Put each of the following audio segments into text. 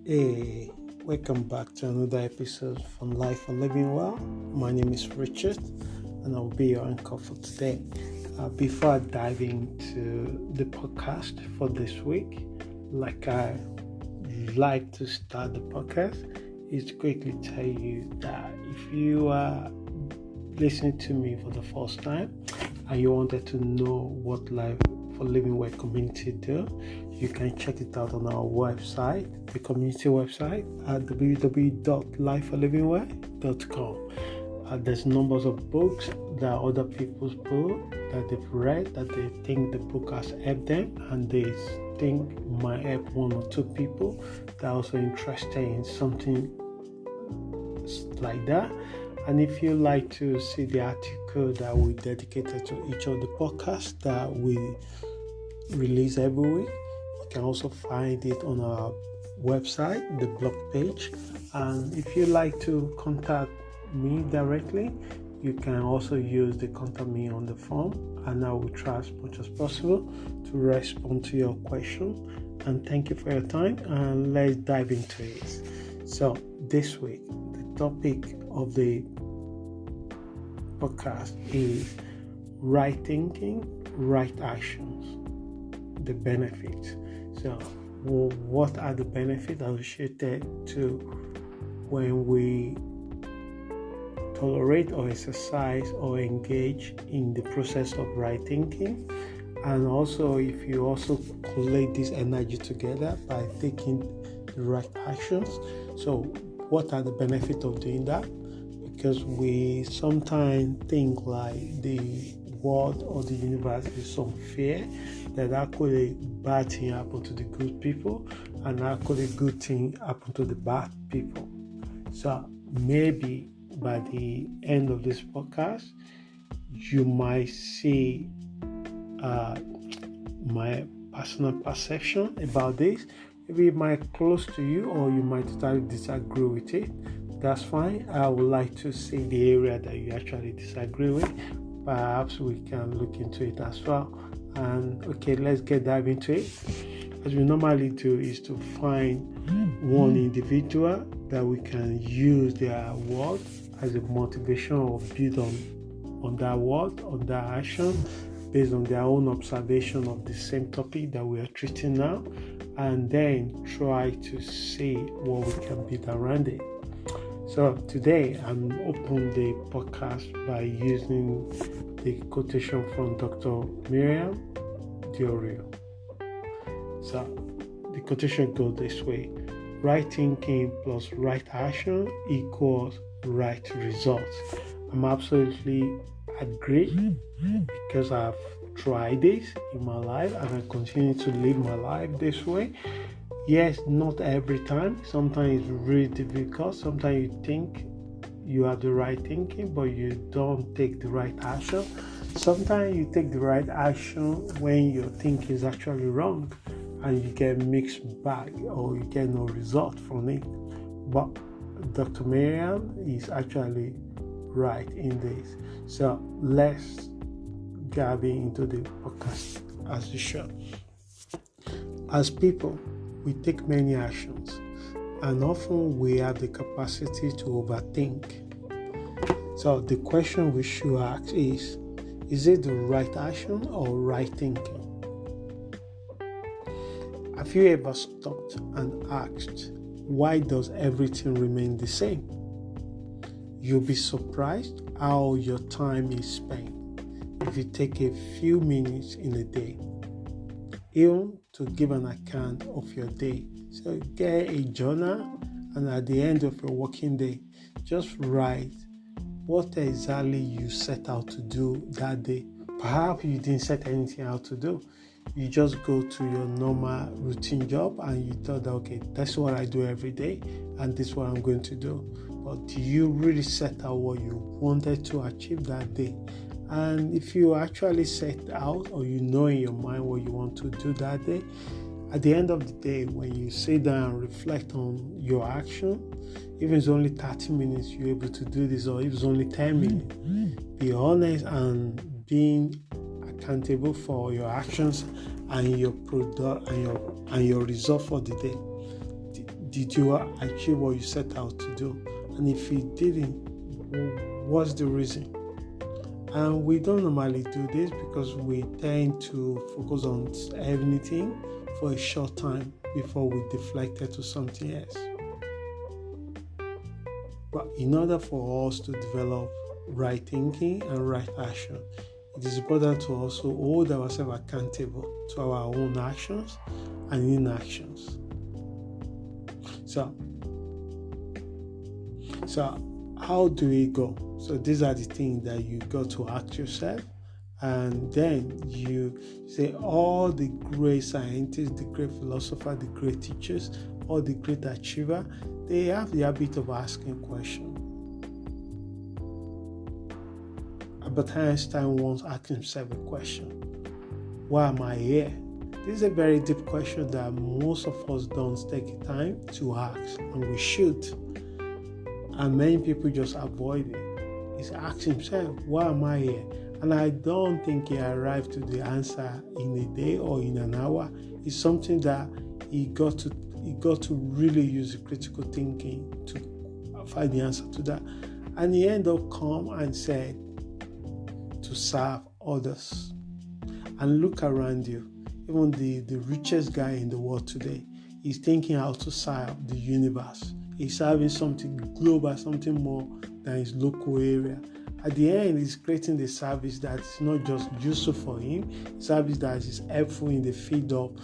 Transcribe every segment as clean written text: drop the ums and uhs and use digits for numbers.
Hey, welcome back to another episode from Life for Living Well. My name is Richard and I'll be your anchor for today. Before I dive into the podcast for this week, like I like to start the podcast, is to quickly tell you that if you are listening to me for the first time and you wanted to know what Life for Living Well community do, you can check it out on our website, the community website at www.lifeforlivingwell.com. There's numbers of books that other people's book that they've read that they think the book has helped them, and they think might help one or two people that are also interested in something like that. And if you like to see the article that we dedicated to each of the podcasts that we release every week, you can also find it on our website, the blog page. And if you like to contact me directly, you can also use the contact me on the form, and I will try as much as possible to respond to your question. And thank you for your time, and let's dive into it. So this week, the topic of the podcast is right thinking, right actions, the benefits. So what are the benefits associated to when we tolerate or exercise or engage in the process of right thinking? And also, if you also collate this energy together by taking the right actions, so what are the benefits of doing that? Because we sometimes think like the world or the universe is unfair, that actually bad thing happen to the good people and actually good thing happen to the bad people. So maybe by the end of this podcast, you might see my personal perception about this. Maybe it might close to you, or you might totally disagree with it. That's fine. I would like to see the area that you actually disagree with. Perhaps we can look into it as well. And okay, let's dive into it. As we normally do is to find one individual that we can use their word as a motivation or build on that word, on that action, based on their own observation of the same topic that we are treating now, and then try to see what we can build around it. So today I'm opening the podcast by using the quotation from Dr. MaryAnn Diorio. So the quotation goes this way: right thinking plus right action equals right results. I'm absolutely agree, because I've tried this in my life and I continue to live my life this way. Yes, not every time. Sometimes it's really difficult. Sometimes you think you have the right thinking, but you don't take the right action. Sometimes you take the right action when your thinking is actually wrong, and you get mixed bag, or you get no result from it. But Dr. MaryAnn is actually right in this. So let's dive into the podcast as usual. As people, we take many actions, and often we have the capacity to overthink. So the question we should ask is it the right action or right thinking? Have you ever stopped and asked, why does everything remain the same? You'll be surprised how your time is spent if you take a few minutes in a day, even to give an account of your day. So get a journal, and at the end of your working day, just write what exactly you set out to do that day. Perhaps you didn't set anything out to do. You just go to your normal routine job and you thought that, okay, that's what I do every day and this is what I'm going to do. But do you really set out what you wanted to achieve that day? And if you actually set out, or you know in your mind what you want to do that day, at the end of the day, when you sit down and reflect on your action, if it's only 30 minutes you're able to do this, or if it's only 10 minutes, be honest and being accountable for your actions and your product and your result for the day. did you achieve what you set out to do? And if you didn't, what's the reason? And we don't normally do this because we tend to focus on anything for a short time before we deflect it to something else. But in order for us to develop right thinking and right action, it is important to also hold ourselves accountable to our own actions and inactions. So how do we go? So these are the things that you got to ask yourself, and then you say all the great scientists, the great philosophers, the great teachers, all the great achievers, they have the habit of asking questions. Albert Einstein once asked himself a question: why am I here? This is a very deep question that most of us don't take time to ask, and we should. And many people just avoid it. He's asked himself, why am I here? And I don't think he arrived to the answer in a day or in an hour. It's something that he got to really use critical thinking to find the answer to that. And he ended up come and said, to serve others. And look around you. Even the richest guy in the world today is thinking how to serve the universe. He's serving something global, something more than his local area. At the end, he's creating the service that's not just useful for him, service that is helpful in the field of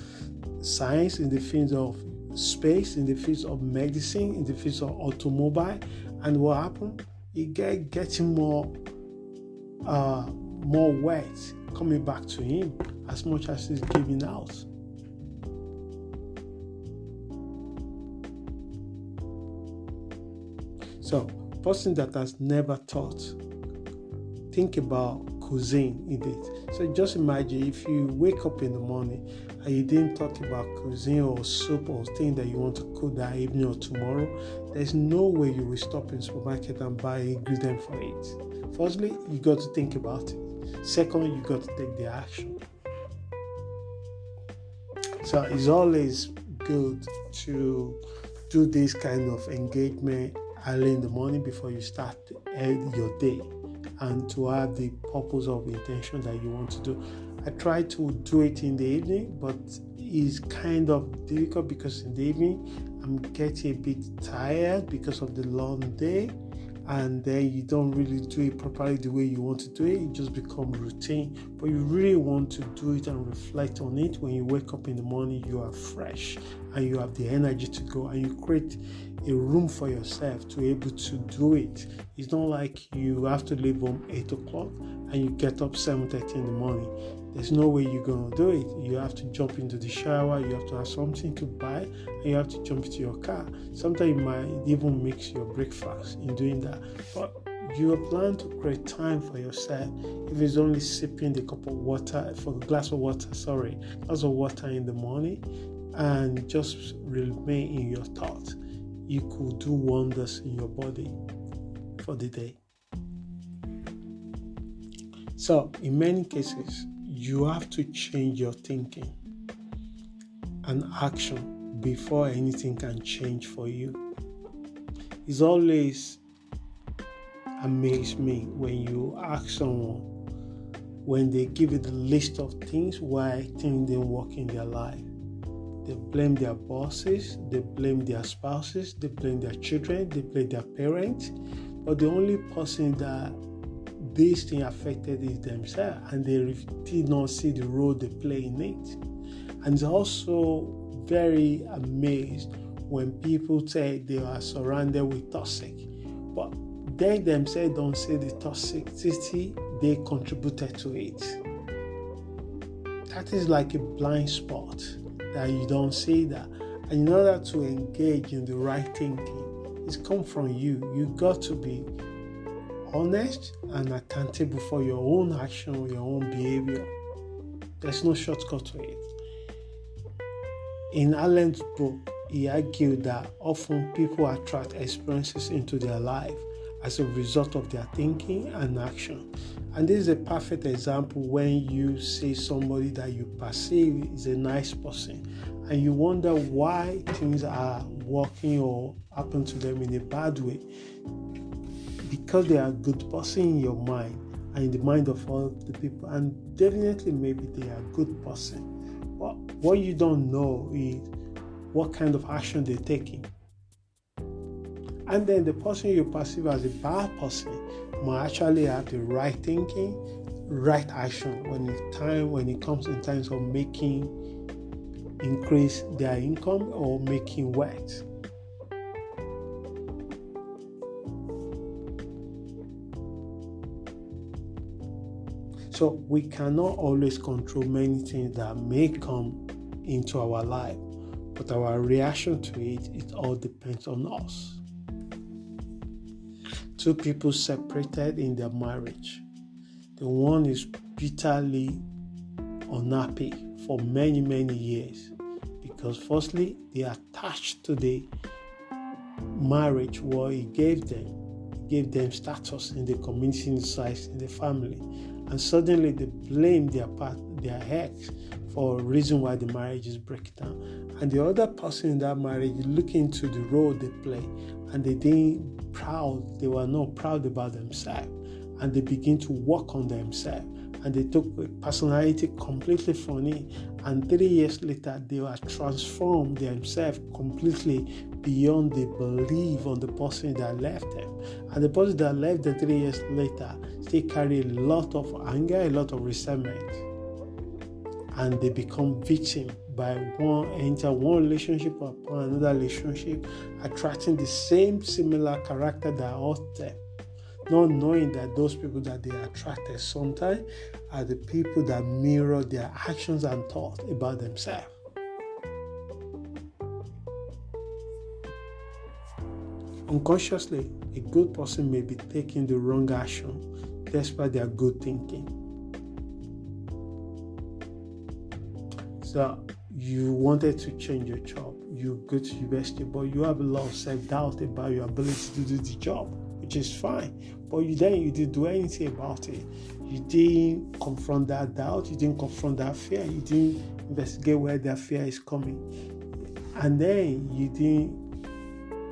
science, in the field of space, in the field of medicine, in the field of automobile. And what happened? He getting more wealth coming back to him as much as he's giving out. So, person that has never thought, think about cuisine in it. So just imagine if you wake up in the morning and you didn't talk about cuisine or soup or thing that you want to cook that evening or tomorrow, there's no way you will stop in the supermarket and buy ingredient for it. Firstly, you got to think about it. Secondly, you got to take the action. So it's always good to do this kind of engagement early in the morning before you start your day, and to have the purpose of intention that you want to do. I try to do it in the evening, but it's kind of difficult because in the evening I'm getting a bit tired because of the long day, and then you don't really do it properly the way you want to do it. It just becomes routine. But you really want to do it and reflect on it. When you wake up in the morning, you are fresh and you have the energy to go, and you create a room for yourself to be able to do it. It's not like you have to leave home 8 o'clock and you get up 7:30 in the morning. There's no way you're going to do it. You have to jump into the shower, you have to have something to buy, and you have to jump into your car. Sometimes you might even mix your breakfast in doing that. But you plan to create time for yourself. If it's only sipping glass of water in the morning, and just remain in your thoughts, you could do wonders in your body for the day. So, in many cases, you have to change your thinking and action before anything can change for you. It's always amazed me when you ask someone, when they give you the list of things why things didn't work in their life. They blame their bosses, they blame their spouses, they blame their children, they blame their parents. But the only person that this thing affected is themselves, and they did not see the role they play in it. And it's also very amazed when people say they are surrounded with toxic, but they themselves don't see the toxicity they contributed to it. That is like a blind spot that you don't see that. And in order to engage in the right thinking, it's come from you. You got to be honest and accountable for your own action, your own behavior. There's no shortcut to it. In Allen's book, he argued that often people attract experiences into their life as a result of their thinking and action. And this is a perfect example when you see somebody that you perceive is a nice person and you wonder why things are working or happen to them in a bad way, because they are a good person in your mind and in the mind of all the people, and definitely maybe they are a good person, but what you don't know is what kind of action they're taking. And then the person you perceive as a bad person might actually have the right thinking, right action when it comes in terms of increase their income or making wealth. So we cannot always control many things that may come into our life, but our reaction to it all depends on us. Two people separated in their marriage. The one is bitterly unhappy for many, many years because firstly, they are attached to the marriage what he gave them status in the community, in the society, in the family, and suddenly they blame their ex for a reason why the marriage is breaking down. And the other person in that marriage is looking to the role they play, and they were not proud about themselves, and they begin to work on themselves, and they took a personality completely funny, and 3 years later they were transformed themselves completely beyond the belief on the person that left them. And the person that left them 3 years later still carry a lot of anger, a lot of resentment, and they become victim by enter one relationship upon another relationship, attracting the similar character that hurt them, not knowing that those people that they attracted sometimes are the people that mirror their actions and thoughts about themselves. Unconsciously, a good person may be taking the wrong action despite their good thinking. So you wanted to change your job, you go to university, but you have a lot of self-doubt about your ability to do the job, which is fine. But you didn't do anything about it. You didn't confront that doubt, you didn't confront that fear, you didn't investigate where that fear is coming. And then you didn't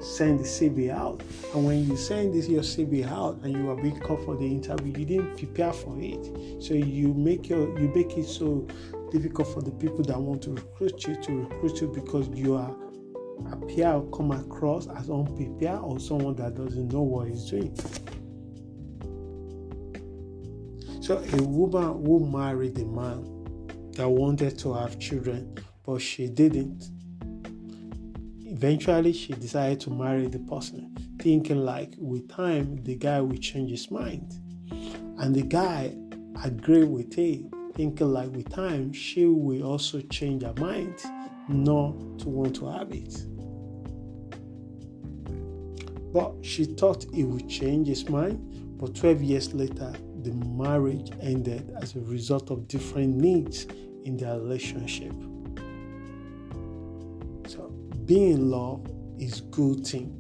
send the CV out. And when you send your CV out and you are being called for the interview, you didn't prepare for it. So you make it so difficult for the people that want to recruit you because you appear or come across as unprepared or someone that doesn't know what he's doing. So a woman who married a man that wanted to have children, but she didn't. Eventually, she decided to marry the person, thinking like with time, the guy will change his mind. And the guy agreed with it, thinking like with time, she will also change her mind, not to want to have it. But she thought he would change his mind, but 12 years later, the marriage ended as a result of different needs in their relationship. So, being in love is a good thing.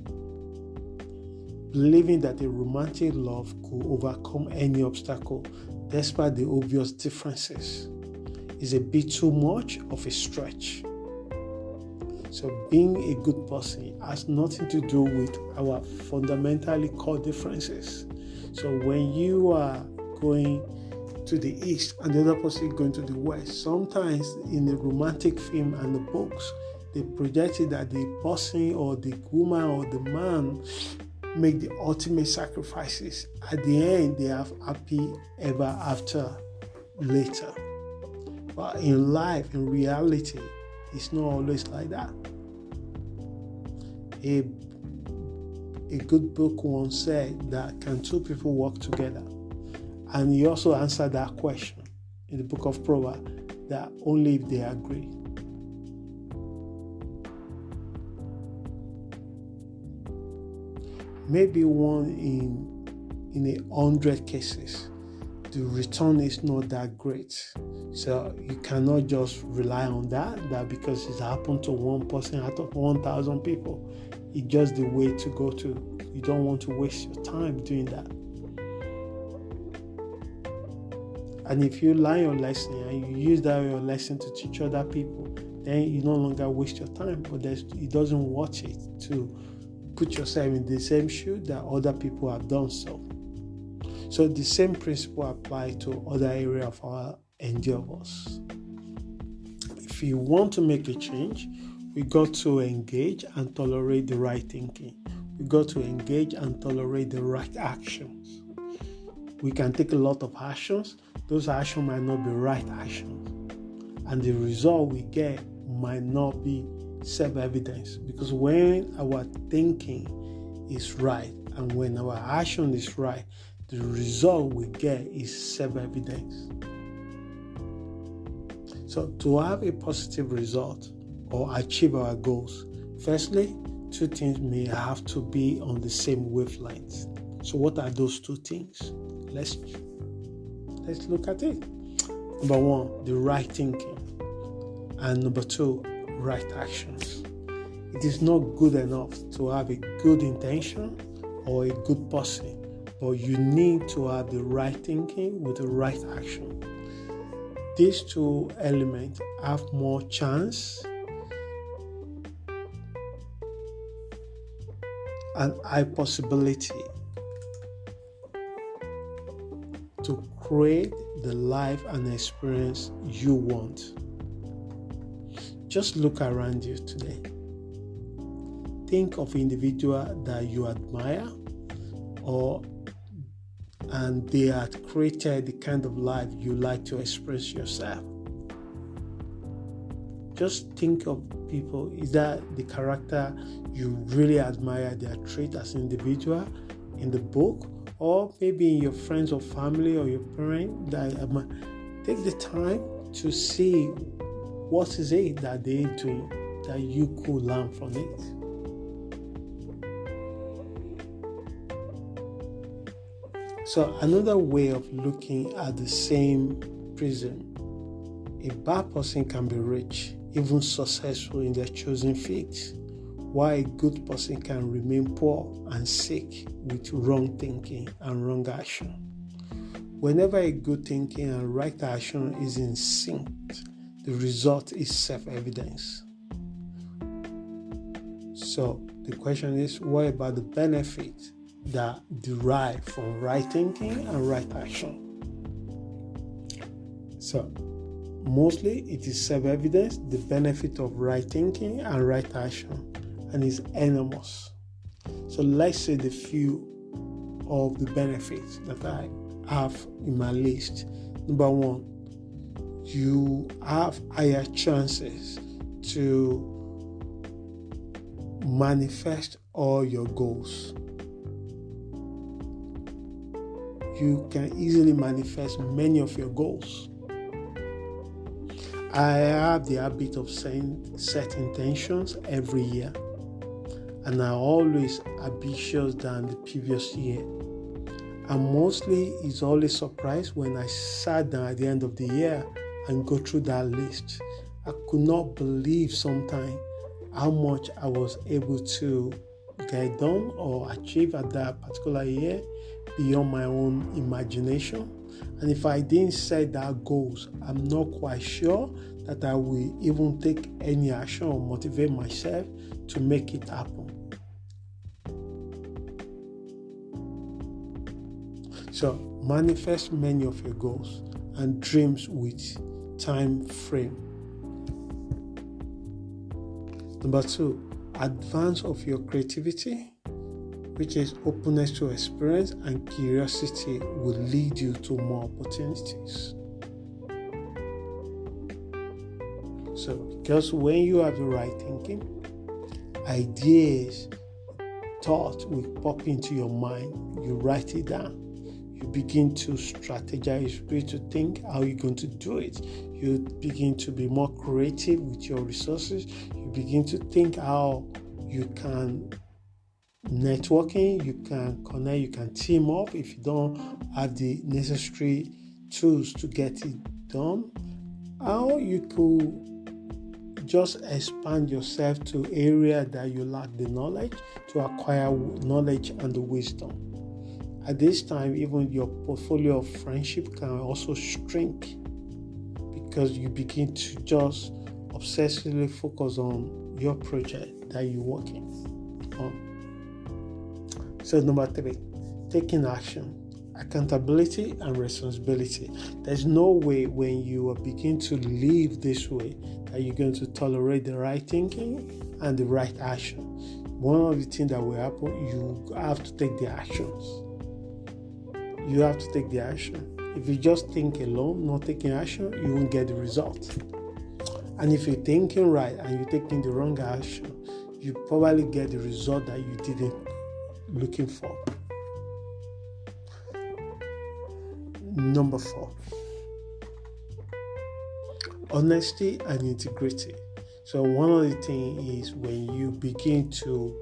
Believing that a romantic love could overcome any obstacle despite the obvious differences is a bit too much of a stretch. So being a good person has nothing to do with our fundamentally core differences. So when you are going to the east and the other person is going to the west, sometimes in the romantic film and the books, they projected that the person or the woman or the man make the ultimate sacrifices. At the end, they have happy ever after later. But in life, in reality, it's not always like that. A good book once said that can two people work together? And he also answered that question in the book of Proverbs that only if they agree. Maybe one in 100 cases, the return is not that great. So you cannot just rely on that because it's happened to one person out of 1,000 people. It's just the way to go to. You don't want to waste your time doing that. And if you learn your lesson and you use that your lesson to teach other people, then you no longer waste your time. But it doesn't worth it to put yourself in the same shoe that other people have done so. So the same principle applies to other areas of our endeavors. If you want to make a change, we got to engage and tolerate the right thinking. We got to engage and tolerate the right actions. We can take a lot of actions. Those actions might not be right actions. And the result we get might not be self-evidence. Because when our thinking is right and when our action is right, the result we get is self-evidence. So to have a positive result or achieve our goals, firstly, two things may have to be on the same wavelength. So what are those two things? Let's look at it. Number one, the right thinking. And number two, right actions. It is not good enough to have a good intention or a good person, but you need to have the right thinking with the right action. These two elements have more chance and high possibility to create the life and experience you want. Just look around you today. Think of individuals that you admire and they had created the kind of life you like to express yourself. Just think of people. Is that the character you really admire, their trait as an individual in the book, or maybe in your friends or family or your parents? Take the time to see what is it that they're doing that you could learn from it. So another way of looking at the same prism, a bad person can be rich, even successful in their chosen field, while a good person can remain poor and sick with wrong thinking and wrong action. Whenever a good thinking and right action is in sync, the result is self-evidence. So the question is, what about the benefit that derive from right thinking and right action? So mostly it is self-evidence, the benefit of right thinking and right action, and is enormous. So let's say the few of the benefits that I have in my list. Number one, you have higher chances to manifest all your goals. You can easily manifest many of your goals. I have the habit of set intentions every year, and I'm always ambitious than the previous year. And mostly it's always surprised when I sat down at the end of the year and go through that list. I could not believe sometimes how much I was able to get done or achieve at that particular year beyond my own imagination. And if I didn't set that goals, I'm not quite sure that I will even take any action or motivate myself to make it happen. So manifest many of your goals and dreams with time frame. Number two, advance of your creativity, which is openness to experience, and curiosity will lead you to more opportunities. So, because when you have the right thinking, ideas, thoughts will pop into your mind. You write it down. You begin to strategize, you begin to think how you're going to do it. You begin to be more creative with your resources. You begin to think how you can networking, you can connect, you can team up if you don't have the necessary tools to get it done. How you could just expand yourself to area that you lack the knowledge to acquire knowledge and the wisdom. At this time, even your portfolio of friendship can also shrink because you begin to just obsessively focus on your project that you're working on. So number 3, taking action. Accountability and responsibility. There's no way when you begin to live this way that you're going to tolerate the right thinking and the right action. One of the things that will happen, you have to take the actions. You have to take the action. If you just think alone, not taking action, you won't get the result. And if you're thinking right and you're taking the wrong action, you probably get the result that you didn't looking for. Number 4, honesty and integrity. So one of the things is when you begin to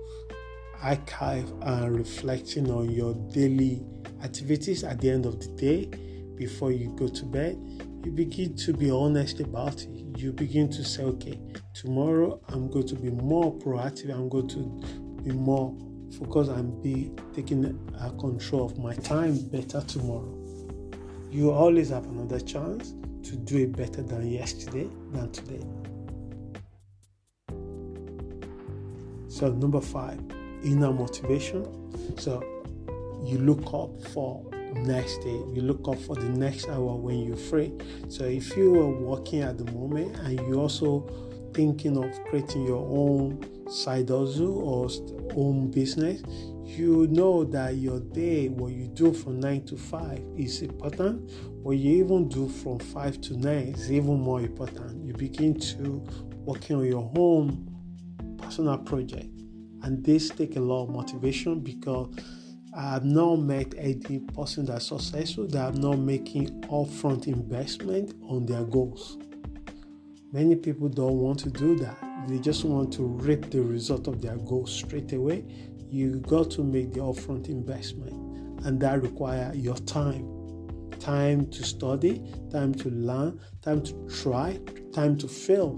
archive and reflecting on your daily activities at the end of the day before you go to bed, you begin to be honest about it. You begin to say, okay, tomorrow I'm going to be more proactive. I'm going to be more focused and be taking control of my time better tomorrow. You always have another chance to do it better than yesterday, than today. So number 5, inner motivation. So you look up for next day, you look up for the next hour when you're free. So if you are working at the moment and you're also thinking of creating your own side hustle or own business, you know that your day, what you do from 9 to 5 is important. What you even do from 5 to 9 is even more important. You begin to working on your own personal project. And this takes a lot of motivation because I have not met any person that's successful that are not making upfront investment on their goals. Many people don't want to do that. They just want to reap the result of their goals straight away. You got to make the upfront investment, and that requires your time to study, time to learn, time to try, time to fail,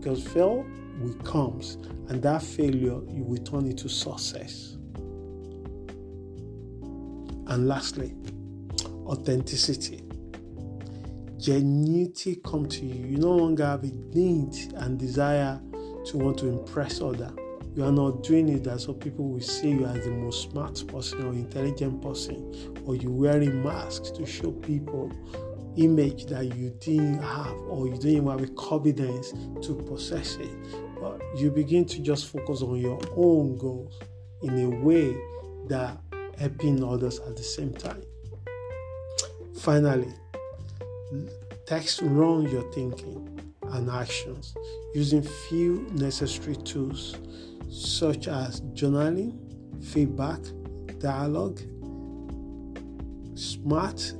because fail will comes, and that failure you will turn into success. And lastly, authenticity. Genuinity come to you. You no longer have a need and desire to want to impress others. You are not doing it that so people will see you as the most smart person or intelligent person, or you wearing masks to show people image that you didn't have, or you didn't even have the confidence to possess it. But you begin to just focus on your own goals in a way that helping others at the same time. Finally, text run your thinking and actions using few necessary tools such as journaling, feedback, dialogue, smart,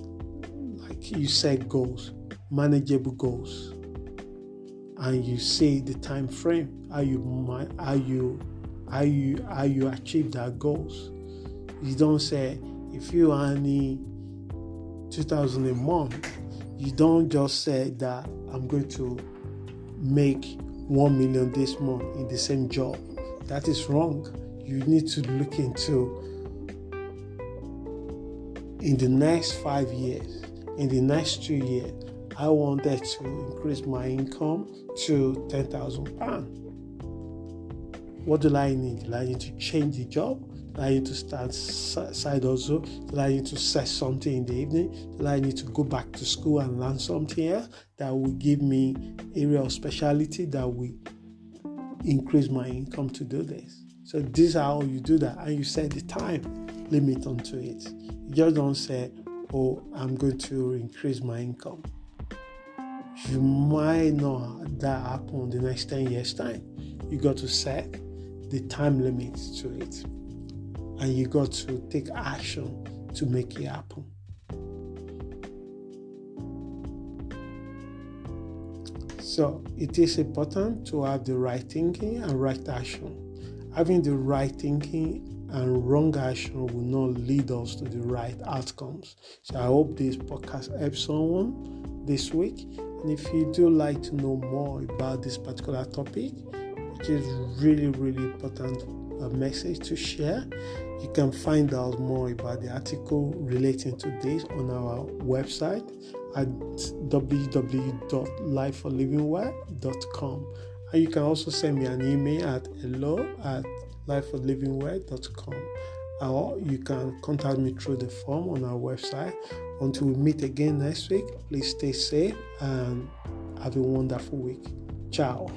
like you set goals, manageable goals, and you say the time frame, how you achieve that goals. You don't say if you only 2,000 a month, you don't just say that I'm going to make 1 million this month in the same job. That is wrong. You need to look into in the next 5 years, in the next 2 years, I wanted to increase my income to £10,000. What do I need? Do I need to change the job? Do I need to start side hustle? Do I need to set something in the evening? Do I need to go back to school and learn something else that will give me area of specialty that will increase my income to do this? So this is how you do that, and you set the time limit onto it. You just don't say, oh, I'm going to increase my income. You might not have that happen in the next 10 years' time. You got to set the time limits to it, and you got to take action to make it happen. So it is important to have the right thinking and right action. Having the right thinking and wrong action will not lead us to the right outcomes. So I hope this podcast helps someone this week. And if you do like to know more about this particular topic, which is really, really important a message to share, you can find out more about the article relating to this on our website at www.lifeforlivingwell.com. And you can also send me an email at hello@lifeforlivingwell.com, or you can contact me through the form on our website. Until we meet again next week, please stay safe and have a wonderful week. Ciao.